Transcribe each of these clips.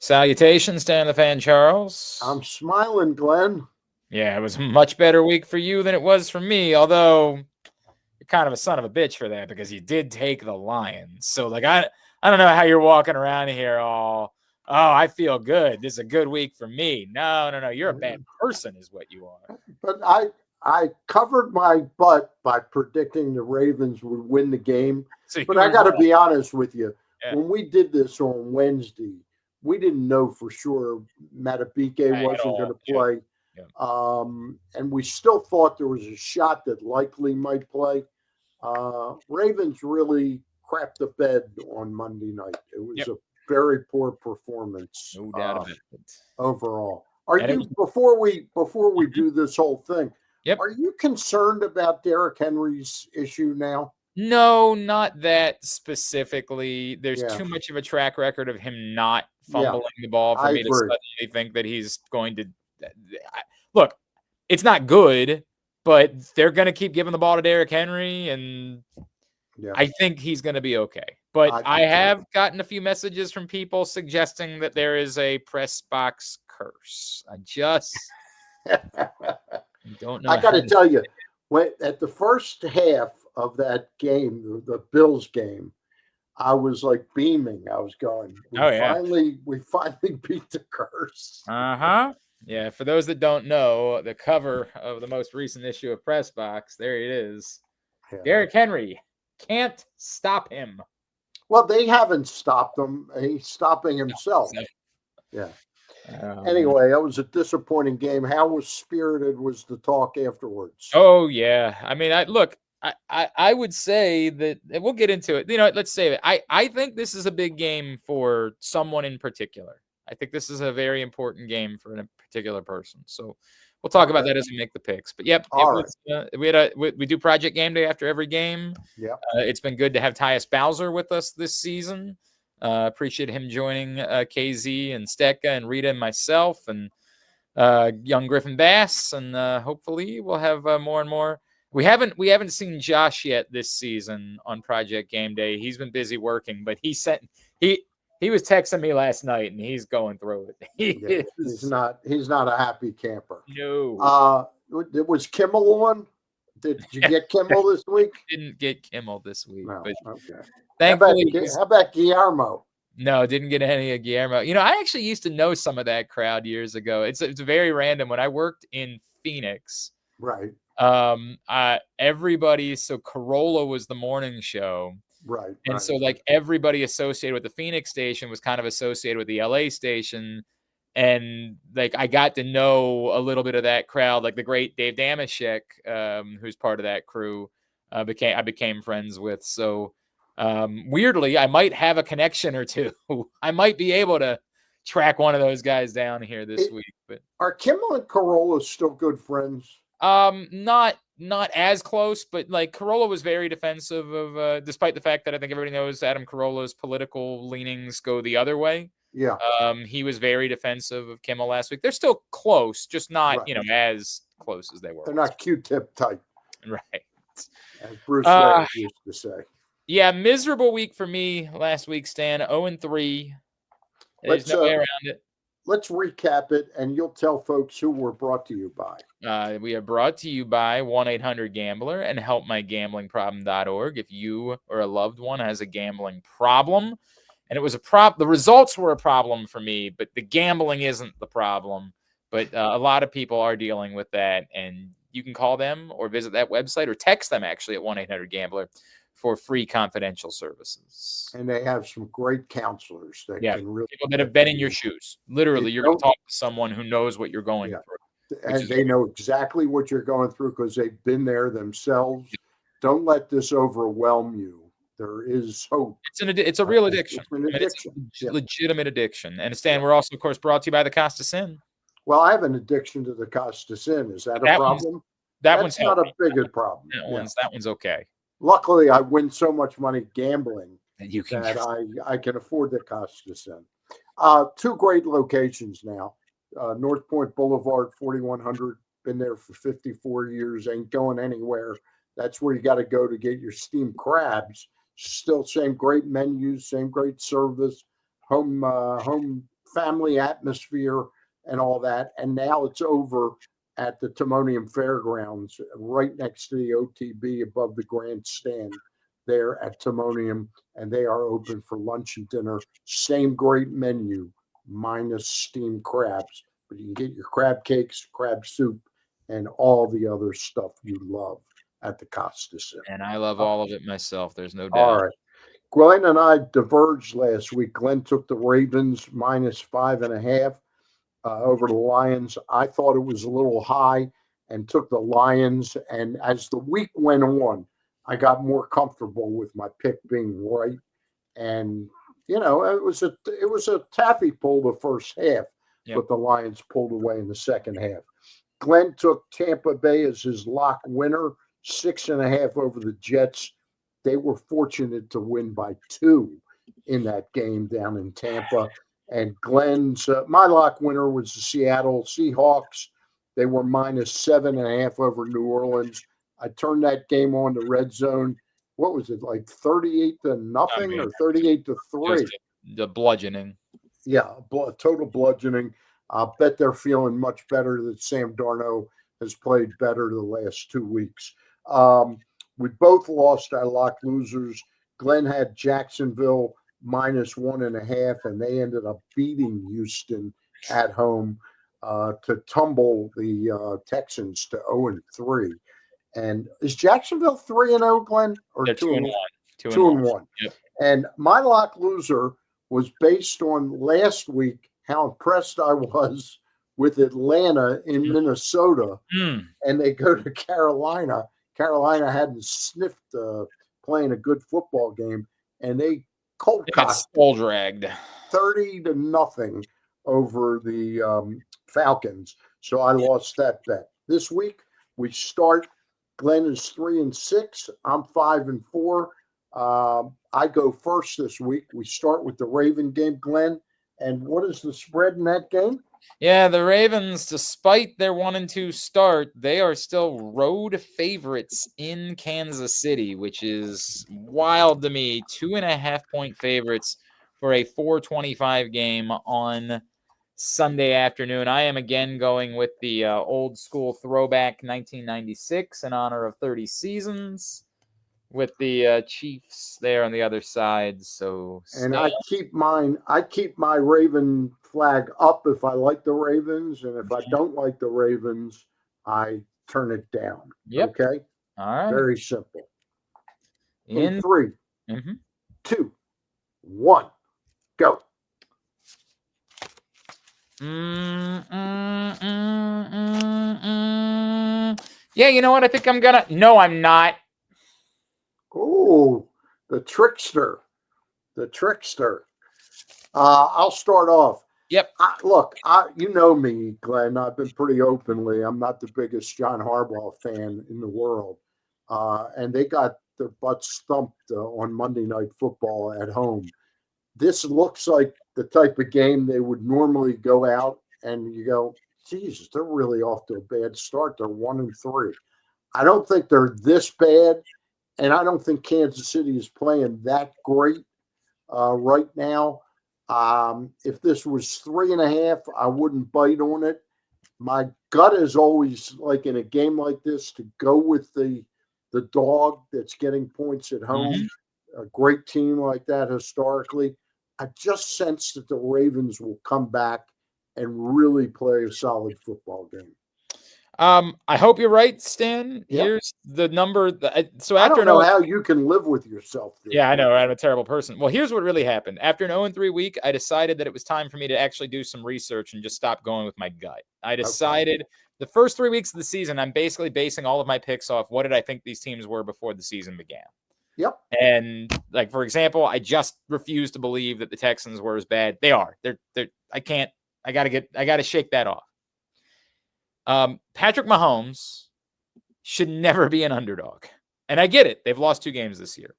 Salutations, Stan the Fan Charles. I'm smiling, Glenn. Yeah, it was a much better week for you than it was for me, although you're kind of a son of a bitch for that because you did take the Lions. So, like, I don't know how you're walking around here all, oh, I feel good. This is a good week for me. No. You're a bad person, is what you are. But I covered my butt by predicting the Ravens would win the game. So But you I were got to wrong. be honest with you. Yeah, When we did this on Wednesday, we didn't know for sure Matabike at wasn't going all. to play. Yeah. And we still thought there was a shot that likely might play. Ravens really crapped the bed on Monday night. It was Yep. a very poor performance No doubt about it. overall. Are And it you was, before we Mhm. do this whole thing? Yep. Are you concerned about Derrick Henry's issue now? No, not that specifically. There's Yeah, too much of a track record of him not yeah, fumbling the ball for I me to agree. suddenly think that he's going to look. It's not good, but they're going to keep giving the ball to Derrick Henry, and Yeah, I think he's going to be okay. But I I do too. have gotten a few messages from people suggesting that there is a press box curse. I just don't know I got how. to tell you, when at the first half of that game, the Bills game, I was like beaming. I was going, Oh yeah. we finally beat the curse. Uh-huh. Yeah, for those that don't know, the cover of the most recent issue of Press Box, there it is. Yeah. Derrick Henry can't stop him. Well, they haven't stopped him. He's stopping himself. So, Yeah. man. Anyway, that was a disappointing game. How was spirited was the talk afterwards. Oh yeah. I mean, I look, I would say that and we'll get into it. Let's say that I think this is a big game for someone in particular. I think this is a very important game for a particular person. So we'll talk about Okay. that as we make the picks. But yep, it All right. was. We do Project Game Day after every game. Yeah. It's been good to have Tyus Bowser with us this season. Appreciate him joining KZ and Stecca and Rita and myself and young Griffin Bass, and hopefully we'll have more and more. We haven't seen Josh yet this season on Project Game Day. He's been busy working, but he he was texting me last night, and he's going through it. He Yeah. is He's not a happy camper. no. Was Kimmel on? Did you get Kimmel this week? Didn't get Kimmel this week, No. but Okay. thankfully How about Guillermo? no, didn't get any of Guillermo. I actually used to know some of that crowd years ago. It's very random. When I worked in Phoenix, Right. everybody, so Corolla was the morning show. Right. And so like everybody associated with the Phoenix station was kind of associated with the LA station. And like I got to know a little bit of that crowd, like the great Dave Damashek, who's part of that crew, I became friends with. So weirdly, I might have a connection or two. I might be able to track one of those guys down here this week. But Are Kimmel and Corolla still good friends? not as close, but like Corolla was very defensive of despite the fact that I think everybody knows Adam Carolla's political leanings go the other way. Yeah. He was very defensive of Kimmel last week. They're still close, just not, Right. as close as they were. They're not Q-tip type, Right. as Bruce Willis used to say. Yeah, miserable week for me last week, Stan. 0-3. There's no way around it. Let's recap it, and you'll tell folks who we're brought to you by. We are brought to you by 1-800-GAMBLER and helpmygamblingproblem.org. If you or a loved one has a gambling problem, and it was the results were a problem for me, but the gambling isn't the problem. But a lot of people are dealing with that, and you can call them or visit that website or text them actually at 1-800-GAMBLER for free confidential services. And they have some great counselors that can really people that have been in your shoes. Literally, you're going to talk to someone who knows what you're going through. And they know exactly what you're going through because they've been there themselves. Don't let this overwhelm you. There is hope. It's a real addiction. It's an addiction. It's a legitimate addiction. And Stan, we're also, of course, brought to you by the Costa Sin. Well, I have an addiction to the Costa Sin. Is that a problem? That's not a bigger problem. That one's okay. Luckily, I win so much money gambling that I can afford the Costa Sin. Two great locations now. North Point Boulevard, 4100. Been there for 54 years. Ain't going anywhere. That's where you got to go to get your steamed crabs. Still same great menus, same great service. Home family atmosphere and all that. And now it's over at the Timonium Fairgrounds, right next to the OTB above the grandstand there at Timonium. And they are open for lunch and dinner. Same great menu, minus steamed crabs. But you can get your crab cakes, crab soup, and all the other stuff you love at the Costas Inn. And I love all of it myself. There's no doubt. All right. Glenn and I diverged last week. Glenn took the Ravens minus 5.5 over the Lions. I thought it was a little high and took the Lions. And as the week went on, I got more comfortable with my pick being right. And it was a taffy pull the first half, but the Lions pulled away in the second half. Glenn took Tampa Bay as his lock winner, 6.5 over the Jets. They were fortunate to win by 2 in that game down in Tampa. And Glenn's my lock winner was the Seattle Seahawks. They were minus 7.5 over New Orleans. I turned that game on to Red Zone. What was it, like 38-0 or 38-3? The bludgeoning. Yeah, total bludgeoning. I'll bet they're feeling much better that Sam Darnold has played better the last 2 weeks. We both lost our lock losers. Glenn had Jacksonville minus 1.5, and they ended up beating Houston at home to tumble the Texans to 0-3. And is Jacksonville 3-0, Glenn? Or they're 2-1? 2-1. Yep. And my lock loser was based on last week how impressed I was with Atlanta in Minnesota, and they go to Carolina. Carolina hadn't sniffed playing a good football game, and they cold cocked, dragged 30-0 over the Falcons. So I lost that bet. This week we start. Glenn is 3-6. I'm 5-4. I go first this week. We start with the Raven game, Glenn. And what is the spread in that game? Yeah, the Ravens, despite their 1-2 start, they are still road favorites in Kansas City, which is wild to me. 2.5-point favorites for a 4:25 game on Sunday afternoon. I am again going with the old school throwback 1996 in honor of 30 seasons with the Chiefs there on the other side. So, and I keep my Raven flag up if I like the Ravens, and if I don't like the Ravens, I turn it down. Yep. Okay. All right. Very simple. In 3, 2, 1, go. Yeah, you know what? I think I'm gonna. No, I'm not. Oh, the trickster. I'll start off. Yep. Look, you know me, Glenn. I've been pretty openly. I'm not the biggest John Harbaugh fan in the world. And they got their butts thumped on Monday Night Football at home. This looks like the type of game they would normally go out and you go, Jesus, they're really off to a bad start. They're 1-3. I don't think they're this bad. And I don't think Kansas City is playing that great right now. If this was 3.5, I wouldn't bite on it. My gut is always, like in a game like this, to go with the dog that's getting points at home. A great team like that historically. I just sense that the Ravens will come back and really play a solid football game. I hope you're right, Stan. Yep. Here's the number. So I after don't know how you can live with yourself. Yeah, I know. Right? I'm a terrible person. Well, here's what really happened. After an 0-3 week, I decided that it was time for me to actually do some research and just stop going with my gut. I decided the first 3 weeks of the season, I'm basically basing all of my picks off what did I think these teams were before the season began. Yep. And like, for example, I just refuse to believe that the Texans were as bad. They are. I gotta shake that off. Patrick Mahomes should never be an underdog. And I get it. They've lost 2 games this year.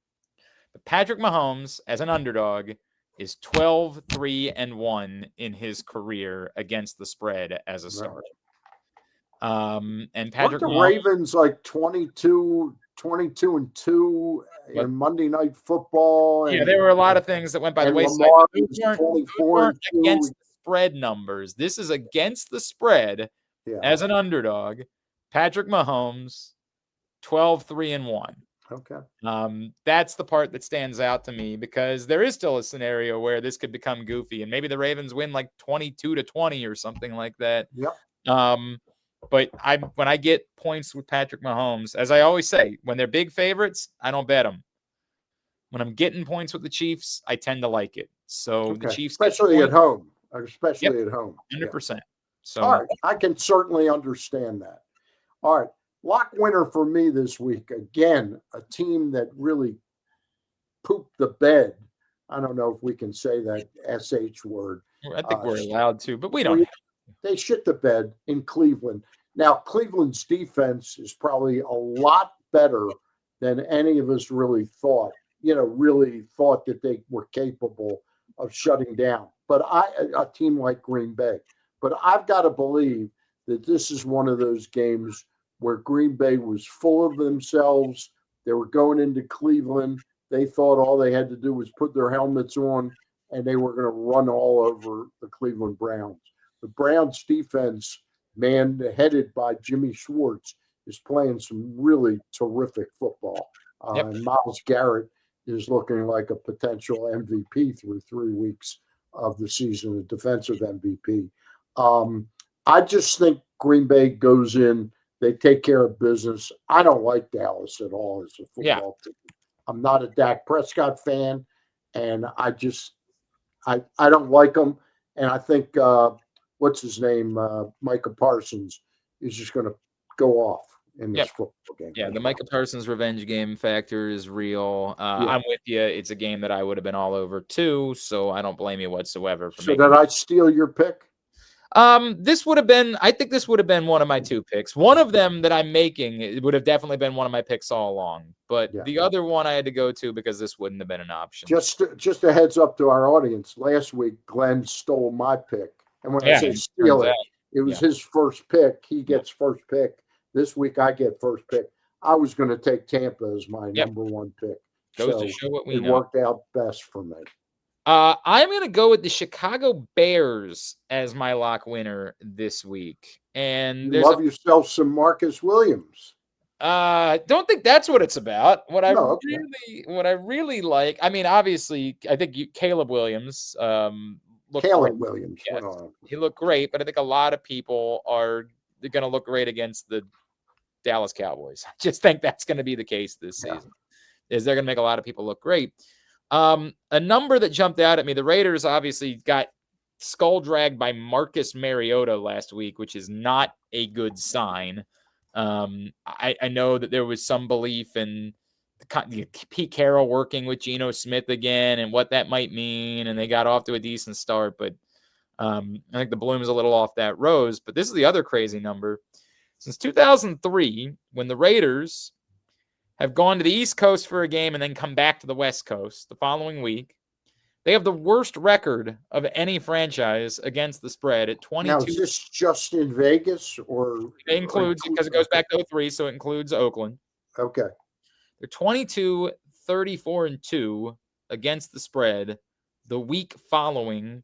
But Patrick Mahomes, as an underdog, is 12-3-1 in his career against the spread as a starter. And Patrick Mahomes, Ravens like 22-2 in Monday Night Football. Yeah, there were a lot of things that went by the wayside. Lamar Those weren't against the spread numbers, this is against the spread as an underdog. Patrick Mahomes, 12-3-1. Okay. That's the part that stands out to me because there is still a scenario where this could become goofy and maybe the Ravens win like 22-20 or something like that. Yep. But when I get points with Patrick Mahomes, as I always say, when they're big favorites, I don't bet them. When I'm getting points with the Chiefs, I tend to like it. So the Chiefs, especially at home, at home, 100%. So all right, I can certainly understand that. All right, lock winner for me this week. Again, a team that really pooped the bed. I don't know if we can say that SH word. I think we're allowed to, but we don't. They shit the bed in Cleveland. Now, Cleveland's defense is probably a lot better than any of us really thought. Really thought that they were capable of shutting down. But a team like Green Bay. But I've got to believe that this is one of those games where Green Bay was full of themselves. They were going into Cleveland. They thought all they had to do was put their helmets on, and they were going to run all over the Cleveland Browns. The Browns defense, man, headed by Jimmy Schwartz, is playing some really terrific football. And Myles Garrett is looking like a potential MVP through 3 weeks of the season, a defensive MVP. I just think Green Bay goes in, they take care of business. I don't like Dallas at all as a football team. I'm not a Dak Prescott fan, and I don't like them. And I think what's his name, Micah Parsons, is just going to go off in this football game. Yeah, the Micah Parsons revenge game factor is real. I'm with you. It's a game that I would have been all over too, so I don't blame you whatsoever. So did I steal your pick? I think this would have been one of my 2 picks. One of them that I'm making, it would have definitely been one of my picks all along. But the other one I had to go to because this wouldn't have been an option. Just a heads up to our audience. Last week, Glenn stole my pick. And when I say steal it was his first pick. He gets first pick. This week, I get first pick. I was going to take Tampa as my number 1 pick. Goes to show what we know. It worked out best for me. I'm going to go with the Chicago Bears as my lock winner this week. And you love yourself some Marcus Williams. Don't think that's what it's about. What I really like, I mean, obviously, I think Caleb Williams. Williams. He looked great, but I think a lot of people are going to look great against the Dallas Cowboys. I just think that's going to be the case this season. Is they're going to make a lot of people look great. A number that jumped out at me, the Raiders obviously got skull dragged by Marcus Mariota last week, which is not a good sign. I know that there was some belief in Pete Carroll working with Geno Smith again and what that might mean, and they got off to a decent start, but I think the bloom's a little off that rose. But this is the other crazy number. Since 2003, when the Raiders have gone to the East Coast for a game and then come back to the West Coast the following week, they have the worst record of any franchise against the spread at 22. Now, is this just in Vegas or? It includes, because it goes back to 03, so it includes Oakland. Okay. They're 22, 34-2 against the spread the week following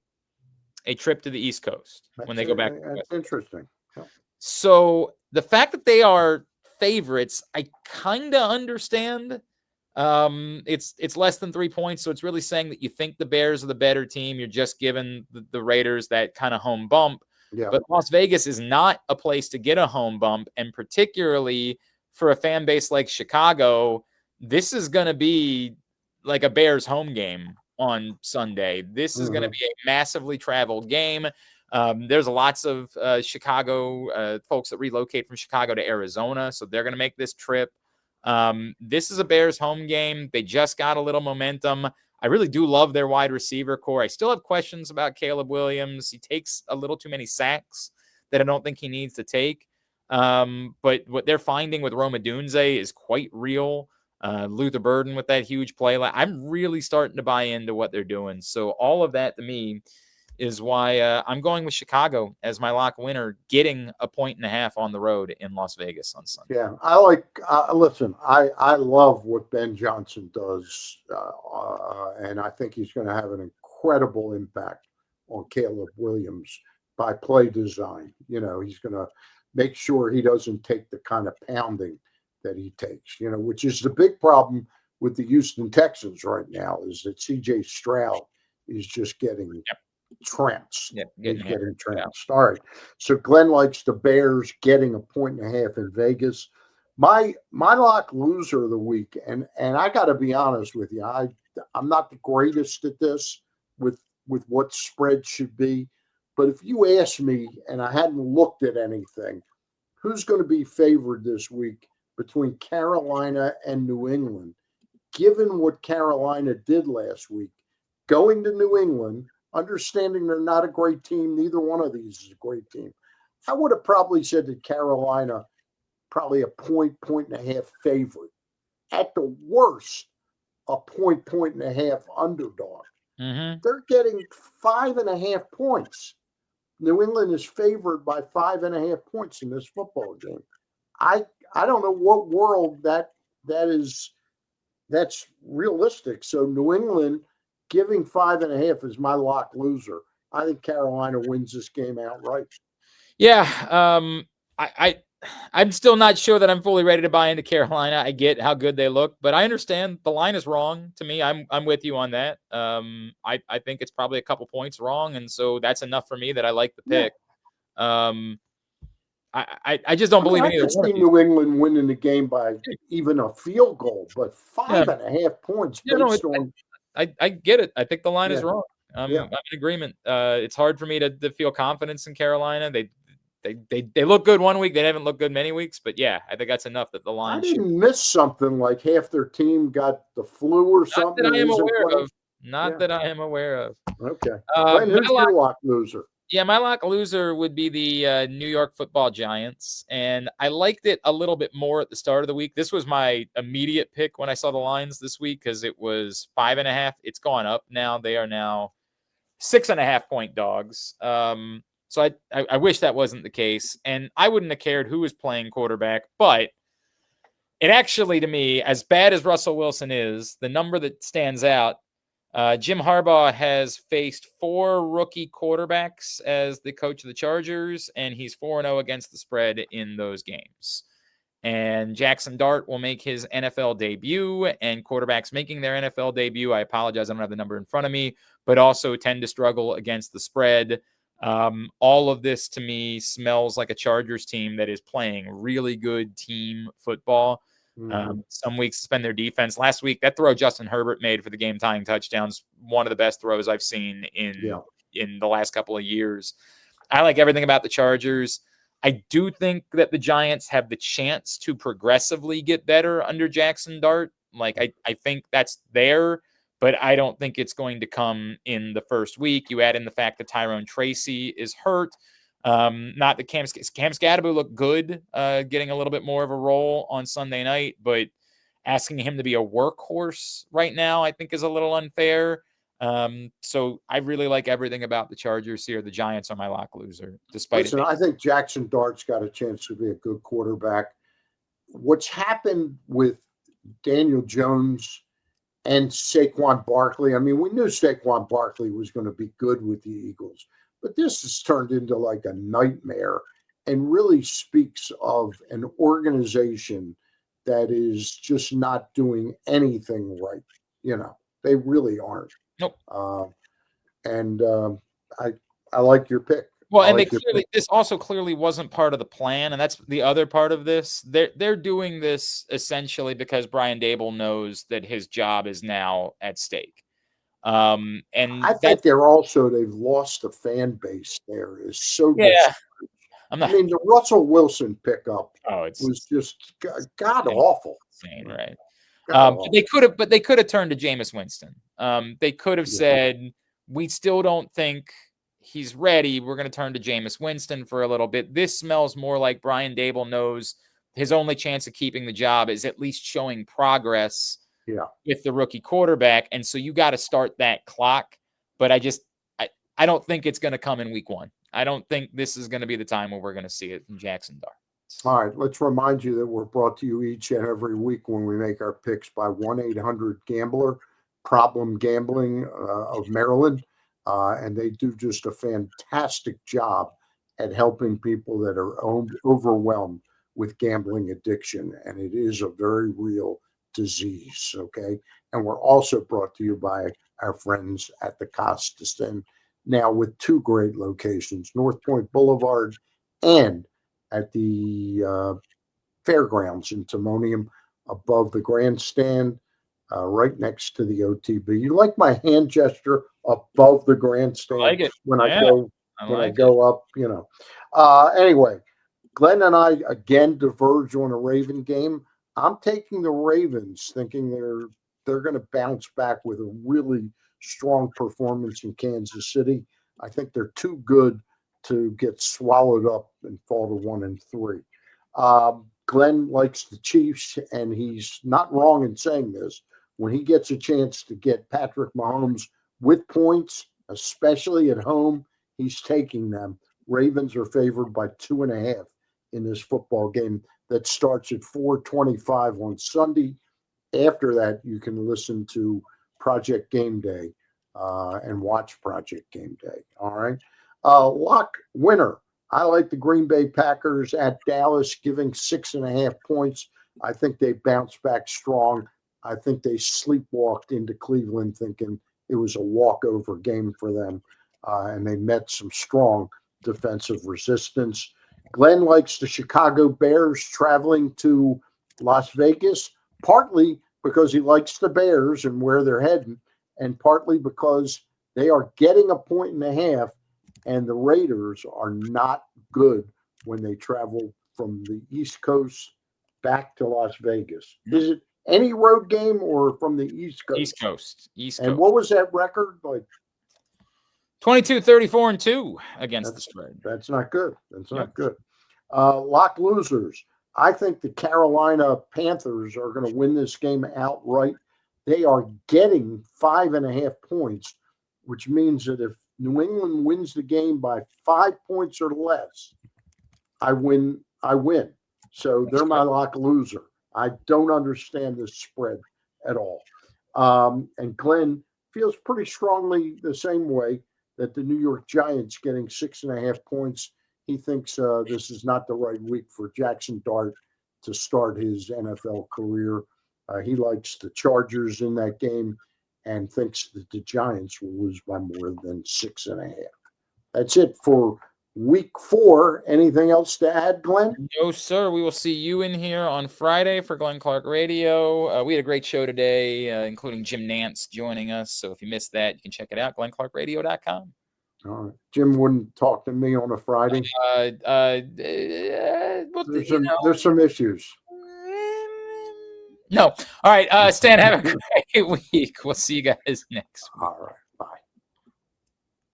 a trip to the East Coast when they go back. That's interesting. So the fact that they are favorites, I kind of understand. It's less than 3 points, so it's really saying that you think the Bears are the better team. You're just giving the Raiders that kind of home bump. Yeah. But Las Vegas is not a place to get a home bump, and particularly for a fan base like Chicago, this is going to be like a Bears home game on Sunday. This is going to be a massively traveled game. There's lots of Chicago folks that relocate from Chicago to Arizona, so they're going to make this trip. This is a Bears home game. They just got a little momentum. I really do love their wide receiver core. I still have questions about Caleb Williams. He takes a little too many sacks that I don't think he needs to take. But what they're finding with Rome Odunze is quite real. Luther Burden with that huge play. I'm really starting to buy into what they're doing. So all of that to me is why I'm going with Chicago as my lock winner, getting 1.5 points on the road in Las Vegas on Sunday. Yeah, I like. Listen, I love what Ben Johnson does, and I think he's going to have an incredible impact on Caleb Williams by play design. He's going to make sure he doesn't take the kind of pounding that he takes, which is the big problem with the Houston Texans right now, is that CJ Stroud is just getting trounced. Yeah, He's getting trounced. All right. So Glenn likes the Bears getting 1.5 in Vegas. My lock loser of the week, and I got to be honest with you, I'm not the greatest at this with what spread should be, but if you ask me, and I hadn't looked at anything, who's going to be favored this week between Carolina and New England, given what Carolina did last week, going to New England, understanding they're not a great team, neither one of these is a great team, I would have probably said that Carolina probably a point and a half favorite. At the worst, a point and a half underdog. Mm-hmm. They're getting 5.5 points. New England is favored by 5.5 points in this football game. I don't know what world that's realistic. So New England giving 5.5 is my lock loser. I think Carolina wins this game outright. Yeah, I'm still not sure that I'm fully ready to buy into Carolina. I get how good they look, but I understand the line is wrong to me. I'm with you on that. I think it's probably a couple points wrong, and so that's enough for me that I like the pick. Yeah. I just don't believe in either one. I could see New England winning the game by even a field goal, but 5.5 points based on. I get it. I think the line is wrong. I'm in agreement. It's hard for me to feel confidence in Carolina. They look good one week. They haven't looked good many weeks, but yeah, I think that's enough that the line. I didn't miss something like half their team got the flu or something. Not that I am aware of. Not that I am aware of. Okay. Who's your lock loser? Yeah, my lock loser would be the New York Football Giants, and I liked it a little bit more at the start of the week. This was my immediate pick when I saw the lines this week because it was 5.5. It's gone up now. They are now 6.5 point dogs. So I wish that wasn't the case, and I wouldn't have cared who was playing quarterback, but it actually, to me, as bad as Russell Wilson is, the number that stands out, Jim Harbaugh has faced 4 rookie quarterbacks as the coach of the Chargers, and he's 4-0 against the spread in those games. And Jackson Dart will make his NFL debut, and quarterbacks making their NFL debut, I apologize, I don't have the number in front of me, but also tend to struggle against the spread. All of this to me smells like a Chargers team that is playing really good team football. Some weeks suspend their defense. Last week, that throw Justin Herbert made for the game-tying touchdowns, one of the best throws I've seen in the last couple of years. I like everything about the Chargers. I do think that the Giants have the chance to progressively get better under Jackson Dart. Like, I think that's there, but I don't think it's going to come in the first week. You add in the fact that Tyrone Tracy is hurt. Not that Cam Scatterbo looked good, getting a little bit more of a role on Sunday night, but asking him to be a workhorse right now, I think is a little unfair. So I really like everything about the Chargers here. The Giants are my lock loser, despite I think Jackson Dart's got a chance to be a good quarterback. What's happened with Daniel Jones and Saquon Barkley, I mean, we knew Saquon Barkley was going to be good with the Eagles, but this has turned into like a nightmare and really speaks of an organization that is just not doing anything right. They really aren't. Nope. I like your pick. Well, and this also clearly wasn't part of the plan, and that's the other part of this. They're doing this essentially because Brian Daboll knows that his job is now at stake. And I think they've lost the fan base there is so I mean, the Russell Wilson pickup was just god awful. Insane, right? They could have turned to Jameis Winston. They could have said, we still don't think he's ready. We're going to turn to Jameis Winston for a little bit. This smells more like Brian Daboll knows his only chance of keeping the job is at least showing progress with the rookie quarterback. And so you got to start that clock. But I don't think it's going to come in week 1. I don't think this is going to be the time where we're going to see it from Jackson Dart. All right, let's remind you that we're brought to you each and every week when we make our picks by 1-800-GAMBLER, Problem Gambling of Maryland. and they do just a fantastic job at helping people that are overwhelmed with gambling addiction, and it is a very real disease. Okay, and we're also brought to you by our friends at the Costas Inn, now with two great locations, North Point Boulevard and at the fairgrounds in Timonium, above the grandstand, right next to the OTB. You like my hand gesture above the I grandstand like it. when Yeah, I I like it. go up, Anyway, Glenn and I again diverge on a Raven game. I'm taking the Ravens, thinking they're going to bounce back with a really strong performance in Kansas City. I think they're too good to get swallowed up and fall to 1-3. Glenn likes the Chiefs, and he's not wrong in saying this. When he gets a chance to get Patrick Mahomes with points, especially at home, he's taking them. Ravens are favored by 2.5 in this football game that starts at 4:25 on Sunday. After that, you can listen to Project Game Day and watch Project Game Day. All right. Lock winner. I like the Green Bay Packers at Dallas, giving 6.5 points. I think they bounced back strong. I think they sleepwalked into Cleveland thinking it was a walkover game for them, and they met some strong defensive resistance. Glenn likes the Chicago Bears traveling to Las Vegas, partly because he likes the Bears and where they're heading, and partly because they are getting a 1.5, and the Raiders are not good when they travel from the East Coast back to Las Vegas. Is it any road game or from the East Coast? East Coast. East And Coast. what was that record? Like 22, 34, and 2 against the spread. That's not good. That's not Yep. good. Lock losers. I think the Carolina Panthers are going to win this game outright. They are getting 5.5 points, which means that if New England wins the game by 5 points or less, I win. So they're my lock loser. I don't understand this spread at all. And Glenn feels pretty strongly the same way that the New York Giants getting 6.5 points. He thinks this is not the right week for Jackson Dart to start his NFL career. He likes the Chargers in that game and thinks that the Giants will lose by more than 6.5. That's it for week 4. Anything else to add, Glenn? No, sir. We will see you in here on Friday for Glenn Clark Radio. We had a great show today, including Jim Nance joining us. So if you missed that, you can check it out, glennclarkradio.com. All right. Jim wouldn't talk to me on a Friday. There's some issues. No. All right. Stan, have a great week. We'll see you guys next week. All right.